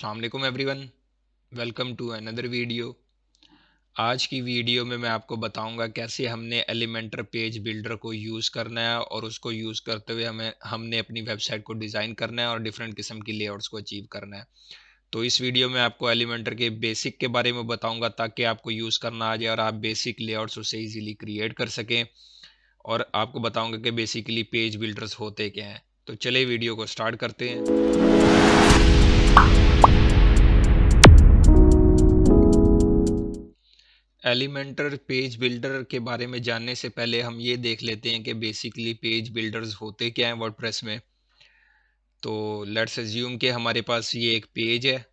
अस्सलाम वालेकुम everyone, welcome to another video. आज की वीडियो में मैं आपको बताऊंगा कैसे हमने एलिमेंटर पेज बिल्डर को यूज़ करना है और उसको यूज़ करते हुए हमने अपनी वेबसाइट को डिज़ाइन करना है और डिफरेंट किस्म की लेआउट्स को अचीव करना है। तो इस वीडियो में आपको एलिमेंटर के बेसिक के बारे में बताऊंगा ताकि आपको यूज़ करना आ जाए और आप बेसिक लेआउट्स उसे ईजिली क्रिएट कर सकें। और आपको बताऊँगा कि बेसिकली पेज बिल्डर्स होते क्या हैं। तो चलिए वीडियो को स्टार्ट करते हैं। एलिमेंटर पेज बिल्डर के बारे में जानने से पहले हम ये देख लेते हैं कि बेसिकली पेज बिल्डर्स होते क्या हैं वर्डप्रेस में। तो लेट्स अज्यूम कि हमारे पास ये एक पेज है।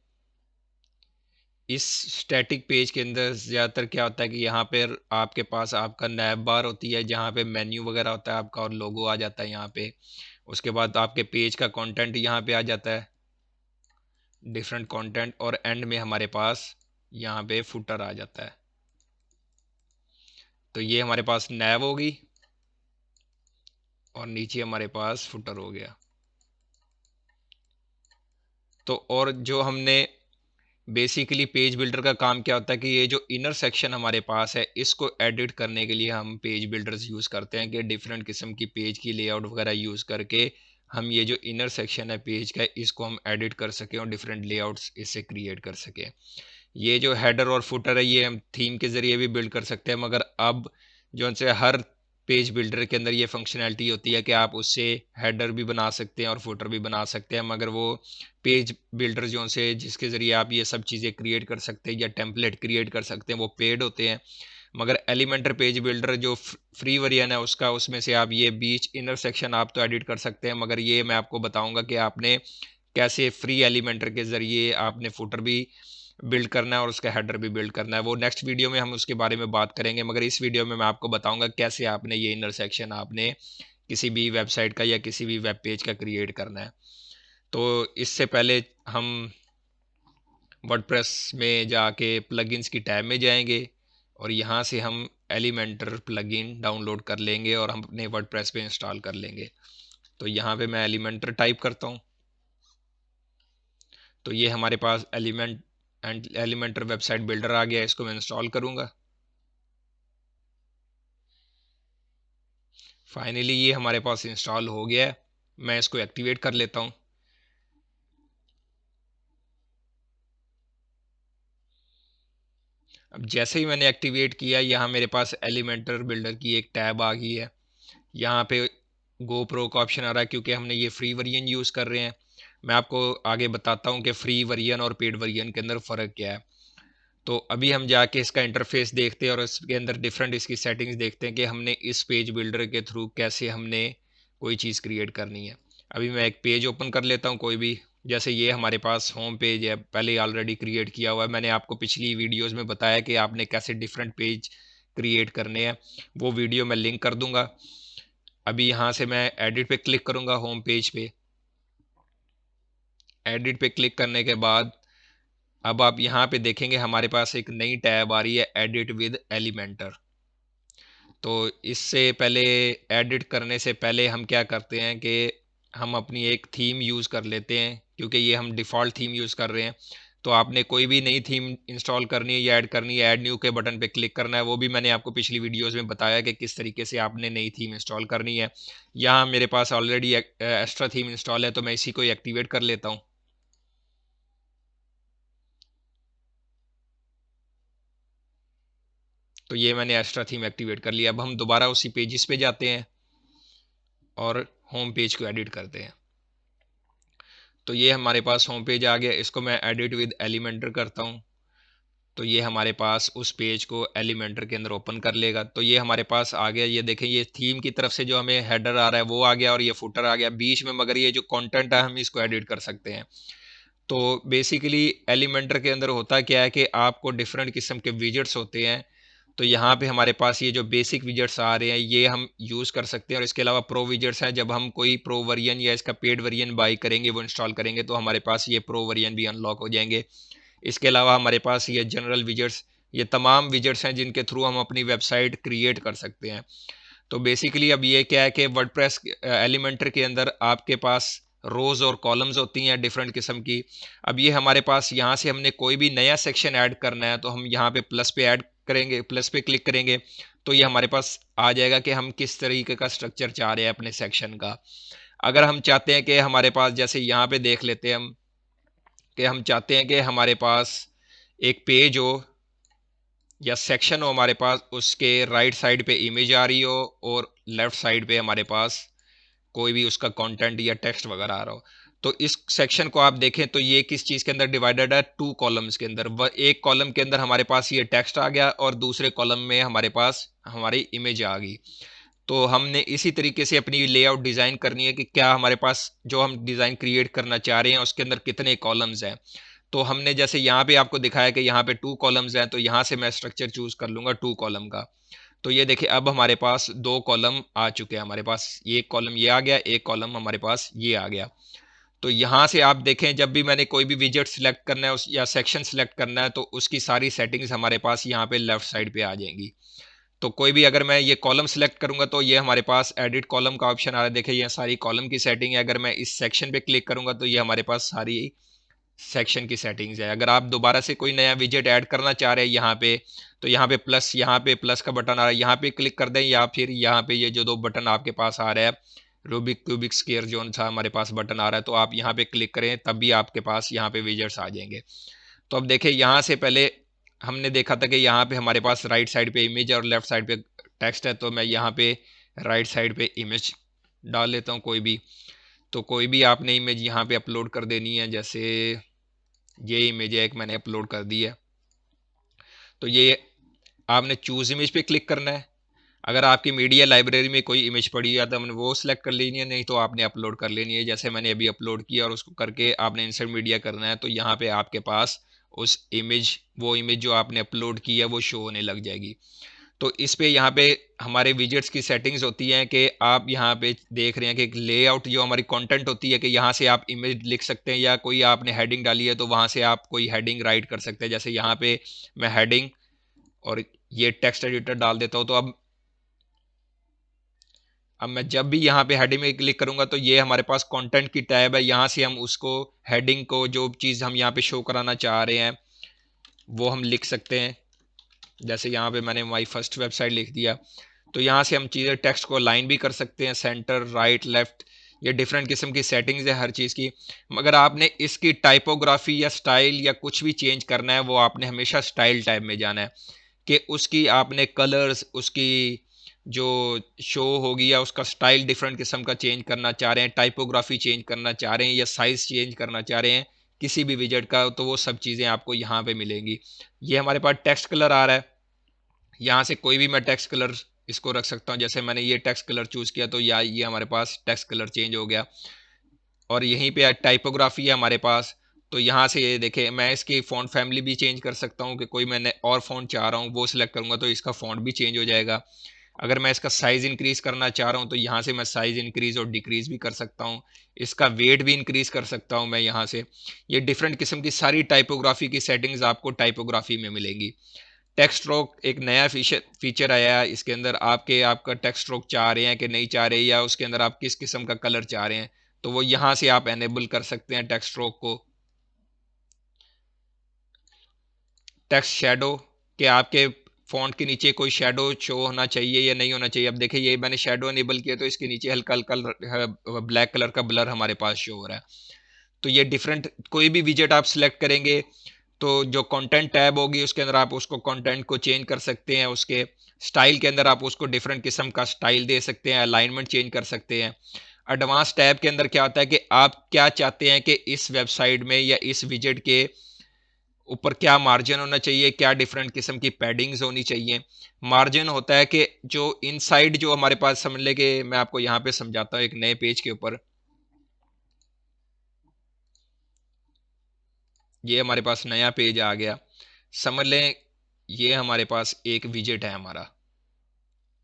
इस स्टैटिक पेज के अंदर ज़्यादातर क्या होता है कि यहाँ पर आपके पास आपका नैब बार होती है जहाँ पे मेन्यू वगैरह होता है आपका और लोगो आ जाता है यहाँ पे। उसके बाद आपके पेज का कंटेंट यहाँ पे आ जाता है, डिफरेंट कंटेंट, और एंड में हमारे पास यहाँ पे फुटर आ जाता है। तो ये हमारे पास नैब होगी और नीचे हमारे पास फुटर हो गया। तो और जो हमने बेसिकली पेज बिल्डर का काम क्या होता है कि ये जो इनर सेक्शन हमारे पास है इसको एडिट करने के लिए हम पेज बिल्डर्स यूज़ करते हैं कि डिफरेंट किस्म की पेज की लेआउट वगैरह यूज़ करके हम ये जो इनर सेक्शन है पेज का इसको हम एडिट कर सकें और डिफरेंट लेआउट्स इससे क्रिएट कर सकें। ये जो हेडर और फुटर है ये हम थीम के ज़रिए भी बिल्ड कर सकते हैं, मगर अब जो से हर पेज बिल्डर के अंदर ये फंक्शनैलिटी होती है कि आप उससे हेडर भी बना सकते हैं और फुटर भी बना सकते हैं, मगर वो पेज बिल्डर जो से जिसके ज़रिए आप ये सब चीज़ें क्रिएट कर सकते हैं या टेम्पलेट क्रिएट कर सकते हैं वो पेड होते हैं। मगर एलिमेंटर पेज बिल्डर जो फ्री वर्जन है उसका, उसमें से आप ये बीच इनर सेक्शन आप तो एडिट कर सकते हैं, मगर ये मैं आपको बताऊंगा कि आपने कैसे फ्री एलिमेंटर के ज़रिए आपने फुटर भी बिल्ड करना है और उसका हेडर भी बिल्ड करना है। वो नेक्स्ट वीडियो में हम उसके बारे में बात करेंगे, मगर इस वीडियो में मैं आपको बताऊंगा कैसे आपने ये इनर सेक्शन आपने किसी भी वेबसाइट का या किसी भी वेब पेज का क्रिएट करना है। तो इससे पहले हम वर्डप्रेस में जाके प्लगइन्स की टैब में जाएंगे और यहाँ से हम एलिमेंटर प्लगइन डाउनलोड कर लेंगे और हम अपने वर्डप्रेस पे इंस्टॉल कर लेंगे। तो यहाँ पे मैं एलिमेंटर टाइप करता हूँ। तो ये हमारे पास एलिमेंटर वेबसाइट बिल्डर आ गया, इसको मैं इंस्टॉल करूँगा। फाइनली ये हमारे पास इंस्टॉल हो गया है। मैं इसको एक्टिवेट कर लेता हूँ। अब जैसे ही मैंने एक्टिवेट किया यहाँ मेरे पास एलिमेंटर बिल्डर की एक टैब आ गई है। यहाँ पे गो प्रो का ऑप्शन आ रहा है क्योंकि हमने ये फ्री वर्जन यूज़ कर रहे हैं। मैं आपको आगे बताता हूँ कि फ्री वर्जन और पेड वर्जन के अंदर फ़र्क क्या है। तो अभी हम जाके इसका इंटरफेस देखते हैं और इसके अंदर डिफरेंट इसकी सेटिंग्स देखते हैं कि हमने इस पेज बिल्डर के थ्रू कैसे हमने कोई चीज़ क्रिएट करनी है। अभी मैं एक पेज ओपन कर लेता हूँ कोई भी। जैसे ये हमारे पास होम पेज है, पहले ऑलरेडी क्रिएट किया हुआ है। मैंने आपको पिछली वीडियोस में बताया कि आपने कैसे डिफरेंट पेज क्रिएट करने हैं, वो वीडियो मैं लिंक कर दूंगा। अभी यहाँ से मैं एडिट पे क्लिक करूँगा, होम पेज पे। एडिट पे क्लिक करने के बाद अब आप यहाँ पे देखेंगे हमारे पास एक नई टैब आ रही है, एडिट विद एलिमेंटर। तो इससे पहले एडिट करने से पहले हम क्या करते हैं कि हम अपनी एक थीम यूज़ कर लेते हैं, क्योंकि ये हम डिफ़ॉल्ट थीम यूज़ कर रहे हैं। तो आपने कोई भी नई थीम इंस्टॉल करनी है या ऐड करनी है, ऐड न्यू के बटन पे क्लिक करना है। वो भी मैंने आपको पिछली वीडियोस में बताया कि किस तरीके से आपने नई थीम इंस्टॉल करनी है। यहाँ मेरे पास ऑलरेडी एक्स्ट्रा थीम इंस्टॉल है तो मैं इसी को एक्टिवेट कर लेता हूँ। तो ये मैंने एक्स्ट्रा थीम एक्टिवेट कर लिया। अब हम दोबारा उसी पेजेस पे जाते हैं और होम पेज को एडिट करते हैं। तो ये हमारे पास होम पेज आ गया, इसको मैं एडिट विद एलिमेंटर करता हूँ। तो ये हमारे पास उस पेज को एलिमेंटर के अंदर ओपन कर लेगा। तो ये हमारे पास आ गया, ये देखें ये थीम की तरफ से जो हमें हेडर आ रहा है वो आ गया और ये फुटर आ गया बीच में, मगर ये जो कंटेंट है हम इसको एडिट कर सकते हैं। तो बेसिकली एलिमेंटर के अंदर होता क्या है कि आपको डिफरेंट किस्म के विजेट्स होते हैं। तो यहाँ पे हमारे पास ये जो बेसिक विजेट्स आ रहे हैं ये हम यूज़ कर सकते हैं, और इसके अलावा प्रो विजेट्स हैं। जब हम कोई प्रो वर्जन या इसका पेड वर्जन बाई करेंगे, वो इंस्टॉल करेंगे, तो हमारे पास ये प्रो वर्जन भी अनलॉक हो जाएंगे। इसके अलावा हमारे पास ये जनरल विजेट्स, ये तमाम विजेट्स हैं जिनके थ्रू हम अपनी वेबसाइट क्रिएट कर सकते हैं। तो बेसिकली अब ये क्या है कि वर्डप्रेस एलिमेंटर के अंदर आपके पास रोज और कॉलम्स होती हैं डिफरेंट किस्म की। अब ये हमारे पास यहाँ से हमने कोई भी नया सेक्शन ऐड करना है तो हम यहाँ पे प्लस पे ऐड करेंगे, प्लस पे क्लिक करेंगे तो ये हमारे पास आ जाएगा कि हम किस तरीके का स्ट्रक्चर चाह रहे हैं अपने सेक्शन का। अगर हम चाहते हैं कि हमारे पास, जैसे यहाँ पे देख लेते हैं हम, कि हम चाहते हैं कि हमारे पास एक पेज हो या सेक्शन हो हमारे पास, उसके राइट साइड पे इमेज आ रही हो और लेफ्ट साइड पे हमारे पास कोई भी उसका कंटेंट या टेक्स्ट वगैरह आ रहा हो। तो इस सेक्शन को आप देखें तो ये किस चीज के अंदर डिवाइडेड है, 2 कॉलम्स के अंदर। एक कॉलम के अंदर हमारे पास ये टेक्स्ट आ गया और दूसरे कॉलम में हमारे पास हमारी इमेज आ गई। तो हमने इसी तरीके से अपनी लेआउट डिजाइन करनी है कि क्या हमारे पास जो हम डिजाइन क्रिएट करना चाह रहे हैं उसके अंदर कितने कॉलम्स हैं। तो हमने जैसे यहाँ पे आपको दिखाया कि यहाँ पे 2 कॉलम्स हैं, तो यहाँ से मैं स्ट्रक्चर चूज कर लूंगा 2 कॉलम का। तो ये देखिए अब हमारे पास 2 कॉलम आ चुके हैं, हमारे पास एक कॉलम ये आ गया, एक कॉलम हमारे पास ये आ गया। तो यहाँ से आप देखें जब भी मैंने कोई भी विजेट सिलेक्ट करना है या सेक्शन सिलेक्ट करना है तो उसकी सारी सेटिंग्स हमारे पास यहाँ पे लेफ्ट साइड पे आ जाएंगी। तो कोई भी अगर मैं ये कॉलम सिलेक्ट करूंगा तो ये हमारे पास एडिट कॉलम का ऑप्शन आ रहा है। देखिए ये सारी कॉलम की सेटिंग है। अगर मैं इस सेक्शन पे क्लिक करूंगा तो ये हमारे पास सारी सेक्शन की सेटिंग्स है। अगर आप दोबारा से कोई नया विजेट ऐड करना चाह रहे हैं यहाँ पे, तो यहाँ पे प्लस का बटन आ रहा है, यहाँ पे क्लिक कर दें, या फिर यहाँ पे ये जो 2 बटन आपके पास आ रहा है, रूबिक क्यूबिक स्क्वायर जोन सा हमारे पास बटन आ रहा है, तो आप यहाँ पे क्लिक करें तब भी आपके पास यहाँ पे विजेट्स आ जाएंगे। तो अब देखिए यहाँ से पहले हमने देखा था कि यहाँ पे हमारे पास राइट साइड पे इमेज और लेफ्ट साइड पे टेक्स्ट है, तो मैं यहाँ पे राइट साइड पे इमेज डाल लेता हूँ कोई भी। तो कोई भी आपने इमेज यहाँ पे अपलोड कर देनी है, जैसे ये इमेज है एक मैंने अपलोड कर दी है। तो ये आपने चूज इमेज पे क्लिक करना है। अगर आपकी मीडिया लाइब्रेरी में कोई इमेज पड़ी है तो हमने वो सिलेक्ट कर लेनी है, नहीं तो आपने अपलोड कर लेनी है। जैसे मैंने अभी अपलोड किया और उसको करके आपने इंसर्ट मीडिया करना है, तो यहाँ पे आपके पास उस इमेज, वो इमेज जो आपने अपलोड की है वो शो होने लग जाएगी। तो इस पे यहाँ पे हमारे विजेट्स की सेटिंग्स होती हैं कि आप यहाँ पे देख रहे हैं कि एक लेआउट जो हमारी कंटेंट होती है कि यहाँ से आप इमेज लिख सकते हैं, या कोई आपने हेडिंग डाली है तो वहाँ से आप कोई हेडिंग राइट कर सकते हैं। जैसे यहाँ पे मैं हेडिंग और ये टेक्स्ट एडिटर डाल देता हूँ। तो अब मैं जब भी यहाँ पे हेडिंग में क्लिक करूंगा तो ये हमारे पास कंटेंट की टैब है, यहाँ से हम उसको हेडिंग को, जो चीज़ हम यहाँ पे शो कराना चाह रहे हैं वो हम लिख सकते हैं। जैसे यहाँ पे मैंने माई फर्स्ट वेबसाइट लिख दिया, तो यहाँ से हम चीज़ें टेक्स्ट को अलाइन भी कर सकते हैं, सेंटर, राइट, लेफ्ट, ये डिफरेंट किस्म की सेटिंग्स है हर चीज़ की। मगर आपने इसकी टाइपोग्राफी या स्टाइल या कुछ भी चेंज करना है वो आपने हमेशा स्टाइल टैब में जाना है, कि उसकी आपने कलर्स, उसकी जो शो होगी या उसका स्टाइल डिफरेंट किस्म का चेंज करना चाह रहे हैं, टाइपोग्राफी चेंज करना चाह रहे हैं या साइज चेंज करना चाह रहे हैं किसी भी विजेट का, तो वो सब चीज़ें आपको यहाँ पे मिलेंगी। ये हमारे पास टेक्स्ट कलर आ रहा है, यहाँ से कोई भी मैं टेक्स्ट कलर इसको रख सकता हूँ। जैसे मैंने ये टेक्स्ट कलर चूज किया तो या ये हमारे पास टेक्स्ट कलर चेंज हो गया। और यहीं पे टाइपोग्राफी है हमारे पास, तो यहाँ से ये देखें मैं इसकी फ़ॉन्ट फैमिली भी चेंज कर सकता हूँ कि कोई मैंने और फ़ॉन्ट चाह रहा हूँ वो सिलेक्ट करूँगा तो इसका फ़ॉन्ट भी चेंज हो जाएगा। अगर मैं इसका साइज़ इंक्रीज़ करना चाह रहा हूँ तो यहाँ से मैं साइज़ इंक्रीज़ और डिक्रीज़ भी कर सकता हूँ। इसका वेट भी इंक्रीज़ कर सकता हूँ मैं यहाँ से। ये डिफरेंट किस्म की सारी टाइपोग्राफी की सेटिंग्स आपको टाइपोग्राफी में मिलेंगी। टेक्स्ट स्ट्रोक एक नया फीचर आया है इसके अंदर, आपका टेक्स्ट स्ट्रोक चाह रहे हैं कि नहीं चाह रहे, या उसके अंदर आप किस किस्म का कलर चाह रहे हैं, तो वो यहां से आप एनेबल कर सकते हैं टेक्स्ट स्ट्रोक को। टेक्स्ट शेडो, कि आपके फॉन्ट के नीचे कोई शेडो शो होना चाहिए या नहीं होना चाहिए। अब देखिए ये मैंने शेडो एनेबल किया तो इसके नीचे हल्का हल्का ब्लैक कलर का ब्लर हमारे पास शो हो रहा है। तो ये डिफरेंट कोई भी विजेट आप सिलेक्ट करेंगे तो जो कंटेंट टैब होगी उसके अंदर आप उसको कंटेंट को चेंज कर सकते हैं, उसके स्टाइल के अंदर आप उसको डिफरेंट किस्म का स्टाइल दे सकते हैं, अलाइनमेंट चेंज कर सकते हैं। एडवांस टैब के अंदर क्या होता है कि आप क्या चाहते हैं कि इस वेबसाइट में या इस विजेट के ऊपर क्या मार्जिन होना चाहिए, क्या डिफरेंट किस्म की पैडिंग्स होनी चाहिए। मार्जिन होता है कि जो इनसाइड जो हमारे पास, समझ ले कि मैं आपको यहाँ पे समझाता हूँ एक नए पेज के ऊपर। ये हमारे पास नया पेज आ गया, समझ लें ये हमारे पास एक विजेट है, हमारा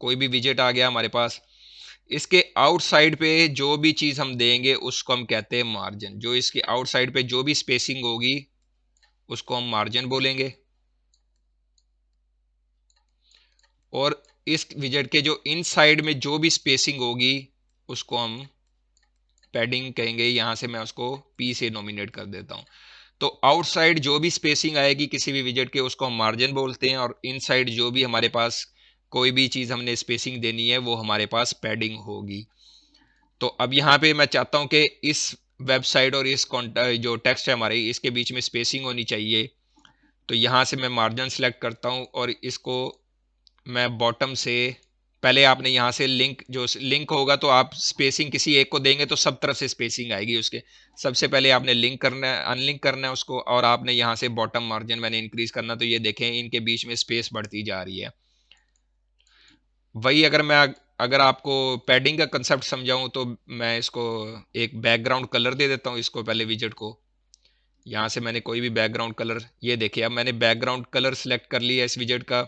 कोई भी विजेट आ गया हमारे पास। इसके आउटसाइड पे जो भी चीज हम देंगे उसको हम कहते हैं मार्जिन। जो इसके आउटसाइड पे जो भी स्पेसिंग होगी उसको हम मार्जिन बोलेंगे। और इस विजेट के जो इनसाइड में जो भी स्पेसिंग होगी उसको हम पैडिंग कहेंगे, यहाँ से मैं उसको P से नॉमिनेट कर देता हूँ। तो आउटसाइड जो भी स्पेसिंग आएगी किसी भी विजेट के, उसको हम मार्जिन बोलते हैं, और इनसाइड जो भी हमारे पास कोई भी चीज़ हमने स्पेसिंग देनी है वो हमारे पास पैडिंग होगी। तो अब यहाँ पे मैं चाहता हूँ कि इस वेबसाइट और इस जो टेक्स्ट है हमारे, इसके बीच में स्पेसिंग होनी चाहिए। तो यहाँ से मैं मार्जिन सेलेक्ट करता हूँ और इसको मैं बॉटम से, पहले आपने यहाँ से लिंक, जो लिंक होगा तो आप स्पेसिंग किसी एक को देंगे तो सब तरफ से स्पेसिंग आएगी उसके। सबसे पहले आपने लिंक करना है, अनलिंक करना है उसको, और आपने यहाँ से बॉटम मार्जिन मैंने इंक्रीज करना। तो ये देखें इनके बीच में स्पेस बढ़ती जा रही है। वही अगर आपको पैडिंग का कंसेप्ट समझाऊं तो मैं इसको एक बैकग्राउंड कलर दे देता हूं इसको, पहले विजेट को। यहाँ से मैंने कोई भी बैकग्राउंड कलर, ये देखिए अब मैंने बैकग्राउंड कलर सेलेक्ट कर लिया इस विजेट का,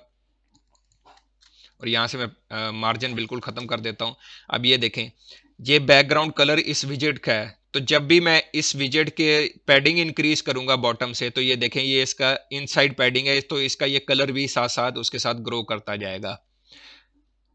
और यहाँ से मैं मार्जिन बिल्कुल ख़त्म कर देता हूँ। अब ये देखें, ये बैकग्राउंड कलर इस विजेट का है। तो जब भी मैं इस विजेट के पैडिंग इंक्रीज करूंगा बॉटम से, तो ये देखें ये इसका इनसाइड पैडिंग है, तो इसका ये कलर भी साथ साथ उसके साथ ग्रो करता जाएगा।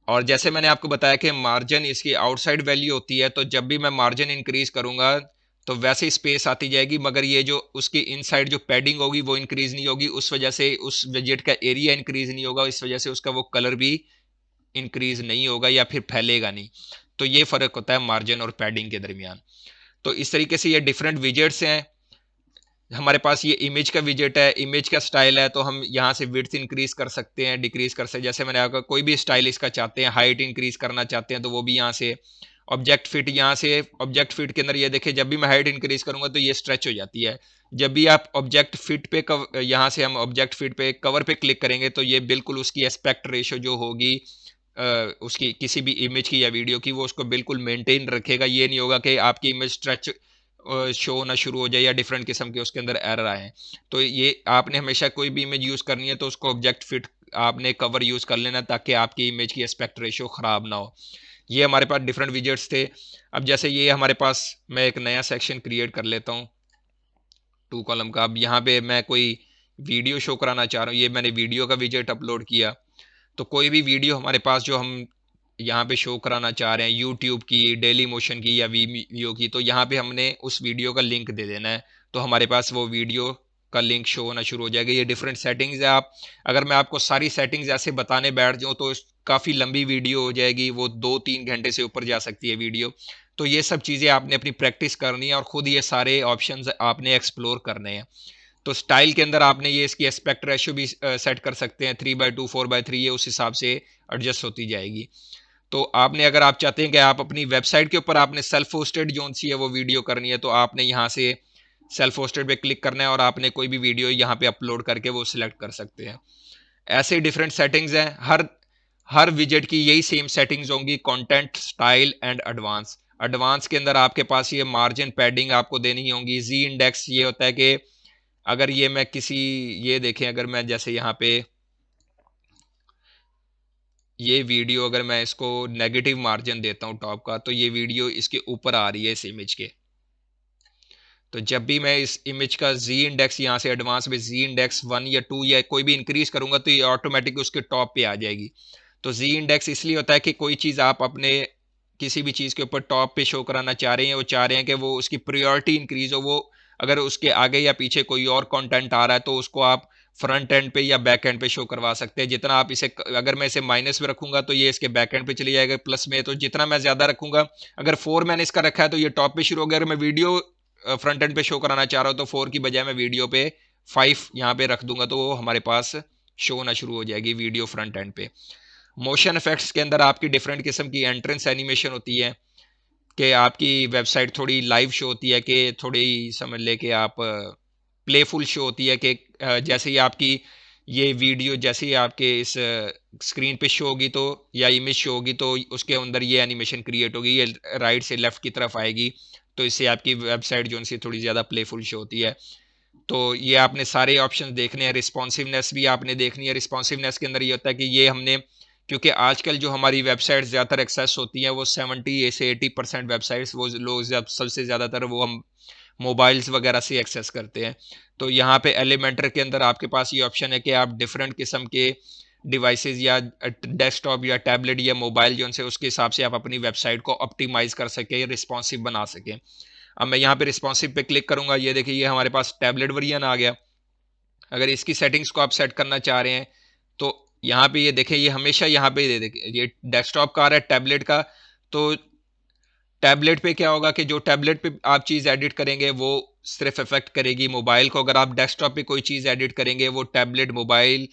और जैसे मैंने आपको बताया कि मार्जिन इसकी आउटसाइड वैल्यू होती है, तो जब भी मैं मार्जिन इंक्रीज करूंगा तो वैसे ही स्पेस आती जाएगी, मगर ये जो उसकी इनसाइड जो पैडिंग होगी वो इंक्रीज नहीं होगी। उस वजह से उस विजेट का एरिया इंक्रीज नहीं होगा, इस वजह से उसका वो कलर भी इंक्रीज नहीं होगा या फिर फैलेगा नहीं। तो ये फर्क होता है मार्जिन और पैडिंग के दरमियान। तो इस तरीके से ये डिफरेंट विजेट्स हैं। हमारे पास ये इमेज का विजेट है, इमेज का स्टाइल है, तो हम यहाँ से विड्थ इंक्रीज कर सकते हैं, डिक्रीज कर सकते हैं। जैसे मैंने आपका कोई भी स्टाइल इसका चाहते हैं, हाइट इंक्रीज करना चाहते हैं तो वो भी यहाँ से। ऑब्जेक्ट फिट, यहाँ से ऑब्जेक्ट फिट के अंदर ये देखिए जब भी मैं हाइट इंक्रीज करूंगा तो ये स्ट्रेच हो जाती है। जब भी आप ऑब्जेक्ट फिट पे यहाँ से हम ऑब्जेक्ट फिट पे कवर पे क्लिक करेंगे तो ये बिल्कुल उसकी एस्पेक्ट रेशो जो होगी उसकी किसी भी इमेज की या वीडियो की, वो उसको बिल्कुल मेंटेन रखेगा। ये नहीं होगा कि आपकी इमेज स्ट्रेच शो होना शुरू हो जाए या डिफरेंट किस्म के उसके अंदर एरर आए। तो ये आपने हमेशा कोई भी इमेज यूज़ करनी है तो उसको ऑब्जेक्ट फिट आपने कवर यूज़ कर लेना, ताकि आपकी इमेज की एस्पेक्ट रेशियो ख़राब ना हो। ये हमारे पास डिफरेंट विजेट्स थे। अब जैसे ये हमारे पास, मैं एक नया सेक्शन क्रिएट कर लेता हूँ 2 कॉलम का। अब यहाँ पे मैं कोई वीडियो शो कराना चाह रहा हूँ, ये मैंने वीडियो का विजेट अपलोड किया। तो कोई भी वीडियो हमारे पास जो हम यहाँ पे शो कराना चाह रहे हैं, यूट्यूब की, डेली मोशन की या वीमियो की, तो यहाँ पे हमने उस वीडियो का लिंक दे देना है। तो हमारे पास वो वीडियो का लिंक शो होना शुरू हो जाएगा। ये डिफरेंट सेटिंग्स है। आप, अगर मैं आपको सारी सेटिंग्स ऐसे बताने बैठ जाऊँ तो काफ़ी लंबी वीडियो हो जाएगी, वो 2-3 घंटे से ऊपर जा सकती है वीडियो। तो ये सब चीज़ें आपने अपनी प्रैक्टिस करनी है और ख़ुद ये सारे ऑप्शंस आपने एक्सप्लोर करने हैं। तो स्टाइल के अंदर आपने ये इसकी एस्पेक्ट रेशियो भी सेट कर सकते हैं, 3:2, 4:3, ये उस हिसाब से एडजस्ट होती जाएगी। तो आपने, अगर आप चाहते हैं कि आप अपनी वेबसाइट के ऊपर आपने सेल्फ होस्टेड जोन सी है वो वीडियो करनी है, तो आपने यहाँ से सेल्फ होस्टेड पे क्लिक करना है और आपने कोई भी वीडियो यहाँ पे अपलोड करके वो सिलेक्ट कर सकते हैं। ऐसे डिफरेंट सेटिंग्स हैं। हर हर विजेट की यही सेम सेटिंग्स होंगी, content, style and advance. Advance के अंदर आपके पास ये मार्जिन पैडिंग आपको देनी होगी। जी इंडेक्स ये होता है कि अगर ये मैं किसी, ये देखें अगर मैं जैसे यहाँ पे ये वीडियो, अगर मैं इसको नेगेटिव मार्जिन देता हूँ टॉप का, तो ये वीडियो इसके ऊपर आ रही है इस इमेज के। तो जब भी मैं इस इमेज का जी इंडेक्स यहाँ से एडवांस में जी इंडेक्स 1 या 2 या कोई भी इंक्रीज करूंगा तो ये ऑटोमेटिक उसके टॉप पे आ जाएगी। तो जी इंडेक्स इसलिए होता है कि कोई चीज़ आप अपने किसी भी चीज़ के ऊपर टॉप पे शो कराना चाह रहे हैं, वो चाह रहे हैं कि वो उसकी प्रायोरिटी इंक्रीज हो। वो अगर उसके आगे या पीछे कोई और कंटेंट आ रहा है तो उसको आप फ्रंट एंड पे या बैक एंड पे शो करवा सकते हैं। जितना आप इसे, अगर मैं इसे माइनस में रखूंगा तो ये इसके बैक एंड पे चली जाएगा, प्लस में तो जितना मैं ज्यादा रखूंगा, अगर 4 मैंने इसका रखा है तो ये टॉप पे शुरू हो गया। अगर मैं वीडियो फ्रंट एंड पे शो कराना चाह रहा हूँ तो 4 की बजाय मैं वीडियो पे 5 यहाँ पे रख दूंगा, तो वो हमारे पास शो होना शुरू हो जाएगी वीडियो फ्रंट एंड पे। मोशन इफेक्ट्स के अंदर आपकी डिफरेंट किस्म की एंट्रेंस एनिमेशन होती है कि आपकी वेबसाइट थोड़ी लाइव शो होती है, कि थोड़ी समझ ले कि आप प्लेफुल शो होती है, कि जैसे ही आपकी ये वीडियो जैसे ही आपके इस स्क्रीन पे शो होगी तो, या इमेज शो होगी तो उसके अंदर ये एनिमेशन क्रिएट होगी, ये राइट से लेफ्ट की तरफ आएगी। तो इससे आपकी वेबसाइट जो सी थोड़ी ज़्यादा प्लेफुल शो होती है। तो ये आपने सारे ऑप्शन देखने हैं। रिस्पॉन्सिवनेस भी आपने देखनी है। रिस्पॉन्सिवनेस के अंदर ये होता है कि ये हमने, क्योंकि आजकल जो हमारी वेबसाइट ज़्यादातर एक्सेस होती हैं वो 70 से 80% वेबसाइट्स वो लोग सबसे ज़्यादातर वो हम मोबाइल्स वगैरह से एक्सेस करते हैं। तो यहाँ पे एलिमेंटर के अंदर आपके पास ये ऑप्शन है कि आप डिफरेंट किस्म के डिवाइसेस या डेस्कटॉप या टैबलेट या मोबाइल जो उनसे, उसके हिसाब से आप अपनी वेबसाइट को ऑप्टिमाइज कर सकें, रिस्पॉन्सिव बना सकें। अब मैं यहाँ पे रिस्पॉन्सिव पे क्लिक करूंगा, ये देखिए ये हमारे पास टैबलेट वर्जन आ गया। अगर इसकी सेटिंग्स को आप सेट करना चाह रहे हैं तो यहाँ पे ये देखें, ये हमेशा यहाँ पे ये देखें, ये डेस्कटॉप का आ रहा है, टैबलेट का। तो टैबलेट पे क्या होगा कि जो टैबलेट पे आप चीज़ एडिट करेंगे वो सिर्फ इफेक्ट करेगी मोबाइल को। अगर आप डेस्कटॉप पे कोई चीज़ एडिट करेंगे वो टैबलेट, मोबाइल,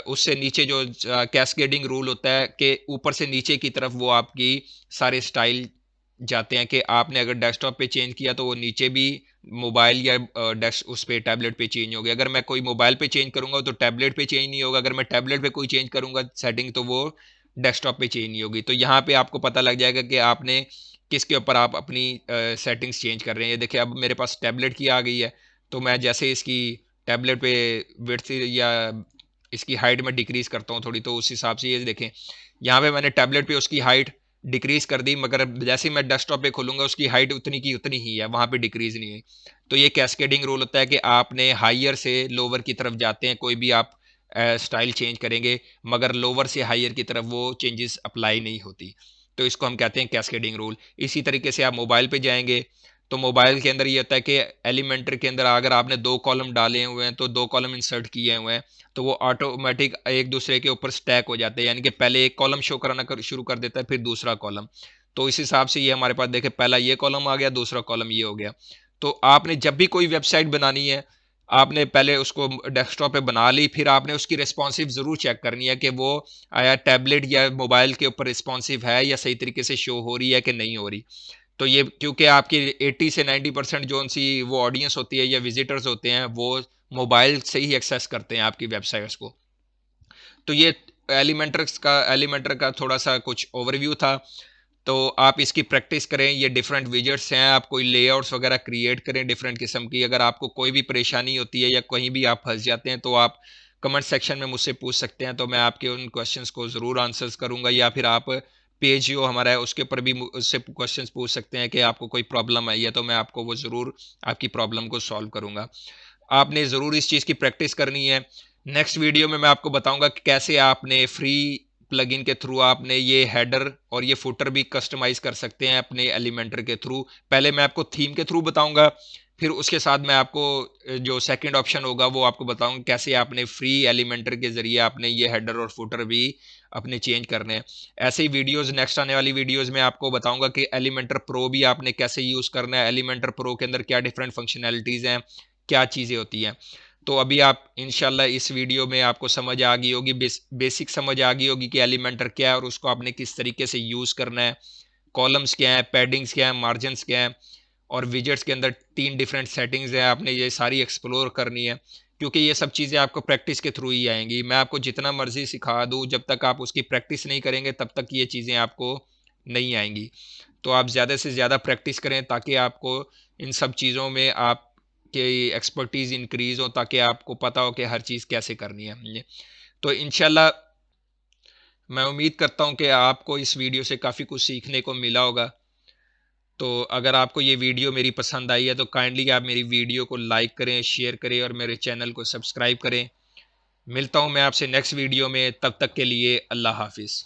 उससे नीचे जो कैस्केडिंग रूल होता है कि ऊपर से नीचे की तरफ वो आपकी सारे स्टाइल जाते हैं, कि आपने अगर डेस्कटॉप पे चेंज किया तो वो नीचे भी मोबाइल या डेस्क उस पे टैबलेट पे चेंज हो गया। अगर मैं कोई मोबाइल पे चेंज करूंगा तो टैबलेट पे चेंज नहीं होगा, अगर मैं टैबलेट पे कोई चेंज करूंगा सेटिंग तो वो डेस्कटॉप पे चेंज नहीं होगी। तो यहाँ पे आपको पता लग जाएगा कि आपने किसके ऊपर आप अपनी सेटिंग्स चेंज कर रहे हैं। ये देखिए अब मेरे पास टैबलेट की आ गई है, तो मैं जैसे इसकी टैबलेट पे विड्थ या इसकी हाइट में डिक्रीज करता हूँ थोड़ी, तो उस हिसाब से ये देखें यहाँ पे मैंने टैबलेट पे उसकी हाइट डिक्रीज कर दी, मगर जैसे ही मैं डेस्कटॉप पे खोलूंगा उसकी हाइट उतनी की उतनी ही है, वहां पे डिक्रीज नहीं है। तो ये कैस्केडिंग रूल होता है कि आपने हाइयर से लोअर की तरफ जाते हैं, कोई भी आप स्टाइल चेंज करेंगे मगर लोअर से हाइयर की तरफ वो चेंजेस अप्लाई नहीं होती। तो इसको हम कहते हैं कैस्केडिंग रूल। इसी तरीके से आप मोबाइल पे जाएंगे तो मोबाइल के अंदर ये होता है कि एलिमेंटर के अंदर अगर आपने 2 कॉलम डाले हुए हैं तो 2 कॉलम इंसर्ट किए हुए हैं तो वो ऑटोमेटिक एक दूसरे के ऊपर स्टैक हो जाते हैं, यानी कि पहले एक कॉलम शो कराना शुरू कर देता है फिर दूसरा कॉलम। तो इस हिसाब से ये हमारे पास देखे पहला ये कॉलम आ गया, दूसरा कॉलम ये हो गया। तो आपने जब भी कोई वेबसाइट बनानी है, आपने पहले उसको डेस्कटॉप पे बना ली, फिर आपने उसकी रिस्पॉन्सिव जरूर चेक करनी है कि वो आया टैबलेट या मोबाइल के ऊपर रिस्पॉन्सिव है या सही तरीके से शो हो रही है कि नहीं हो रही। तो ये क्योंकि आपकी 80 से 90% जो सी वो ऑडियंस होती है या विजिटर्स होते हैं वो मोबाइल से ही एक्सेस करते हैं आपकी वेबसाइट्स को। तो ये एलिमेंटर का थोड़ा सा कुछ ओवरव्यू था। तो आप इसकी प्रैक्टिस करें, ये डिफरेंट विजेट्स हैं, आप कोई लेआउट्स वगैरह क्रिएट करें डिफरेंट किस्म की। अगर आपको कोई भी परेशानी होती है या कहीं भी आप फंस जाते हैं तो आप कमेंट सेक्शन में मुझसे पूछ सकते हैं, तो मैं आपके उन क्वेश्चंस को ज़रूर आंसर्स करूंगा। या फिर आप पेज जो हमारा है उसके ऊपर भी उससे क्वेश्चंस पूछ सकते हैं कि आपको कोई प्रॉब्लम आई है, तो मैं आपको वो ज़रूर आपकी प्रॉब्लम को सॉल्व करूंगा। आपने ज़रूर इस चीज़ की प्रैक्टिस करनी है। नेक्स्ट वीडियो में मैं आपको बताऊंगा कि कैसे आपने फ्री प्लगइन के थ्रू आपने ये हेडर और ये फुटर भी कस्टमाइज कर सकते हैं अपने एलिमेंटर के थ्रू। पहले मैं आपको थीम के थ्रू बताऊंगा, फिर उसके साथ मैं आपको जो सेकंड ऑप्शन होगा वो आपको बताऊंगा कैसे आपने फ्री एलिमेंटर के जरिए आपने ये हेडर और फुटर भी अपने चेंज करने हैं। ऐसे ही वीडियोस नेक्स्ट आने वाली वीडियोस में आपको बताऊंगा कि एलिमेंटर प्रो भी आपने कैसे यूज करना है, एलिमेंटर प्रो के अंदर क्या डिफरेंट फंक्शनैलिटीज हैं, क्या चीज़ें होती हैं। तो अभी आप इंशाल्लाह इस वीडियो में आपको समझ आ गई होगी, बेसिक समझ आ गई होगी कि एलिमेंटर क्या है और उसको आपने किस तरीके से यूज़ करना है, कॉलम्स क्या है, पैडिंग्स क्या है, मार्जिन्स क्या है, और विजेट्स के अंदर 3 डिफरेंट सेटिंग्स हैं, आपने ये सारी एक्सप्लोर करनी है। क्योंकि ये सब चीज़ें आपको प्रैक्टिस के थ्रू ही आएंगी। मैं आपको जितना मर्जी सिखा दूँ, जब तक आप उसकी प्रैक्टिस नहीं करेंगे तब तक ये चीज़ें आपको नहीं आएंगी। तो आप ज़्यादा से ज़्यादा प्रैक्टिस करें ताकि आपको इन सब चीज़ों में आपकी एक्सपर्टीज़ इंक्रीज़ हो, ताकि आपको पता हो कि हर चीज़ कैसे करनी है। तो इंशाल्लाह मैं उम्मीद करता हूँ कि आपको इस वीडियो से काफ़ी कुछ सीखने को मिला होगा। तो अगर आपको ये वीडियो मेरी पसंद आई है तो काइंडली आप मेरी वीडियो को लाइक करें, शेयर करें और मेरे चैनल को सब्सक्राइब करें। मिलता हूँ मैं आपसे नेक्स्ट वीडियो में, तब तक के लिए अल्लाह हाफिज़।